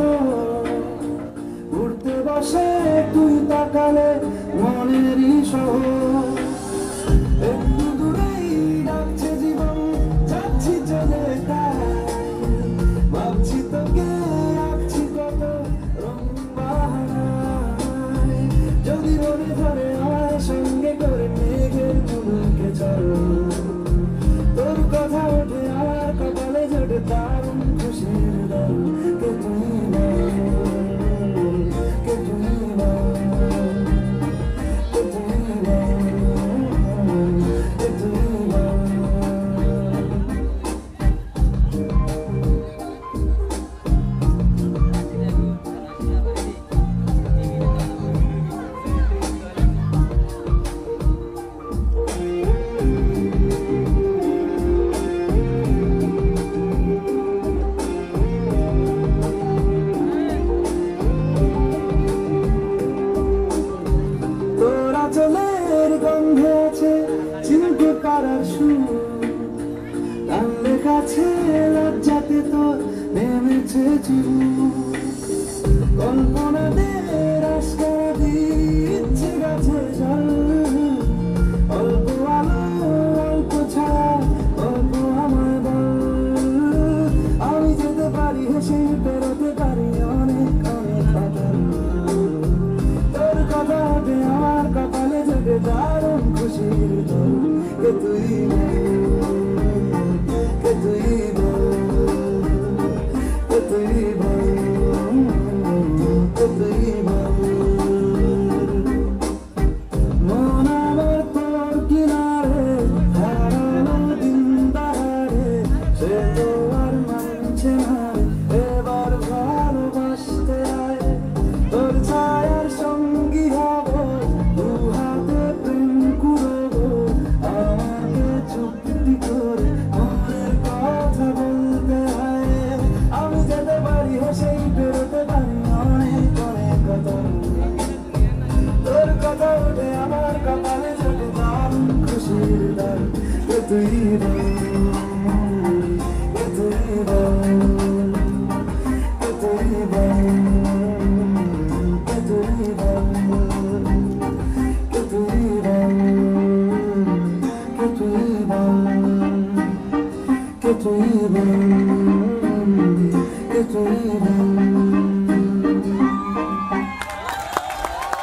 মতো উড়তে বসে তুই তাকালে মনেরই শহর একটু দূরেই ডাকছে জীবন যাচ্ছি চলে তাই ভাবছি তোকে আঁকছি কত রং বাহানায় যদি মনে ধরে আমার সঙ্গে করে মেঘের চুলকে চল তোর কথা ওঠে আমার কপালে জোটে দারুণ খুশির দল কে তুই কে তুই কে তুই কে তুই চলের গন্ধে আছে চিনতে পারার সুর টানলে কাছে লজ্জাতে তোর নেমেছে চুর কল্পনাদের আশকা দিচ্ছে গাছে জল অল্প আলো অল্প ছায়া অল্প আমার বল আমি যেতে পারি হেসে বেরোতে পারি অনেক অনেক বাদল তোর কথা ওঠে আমার কপালে জোটে দারুণ খুশির দল কে তুই কে তুই কে তুই কে তুই মন আমার তোর কিনারে হারানো দিন দাঁড়ে সে তো আর মানছে না এবার ভালোবাসতে আয় তোর ছায়ার সঙ্গী হব দু হাতে প্রেম কুড়বো আমাকে চুক্তি করে মনের কথা বলতে হয় আমি যেতে পারি হেসেই বেরোতে পারি অনেক অনেক কথা তোর কথা ওঠে আমার কপালে জোটে দারুণ খুশির দল কে তুই কে তুই কে তুই কে তুই কে তুই কে তুই কে তুই কে তুই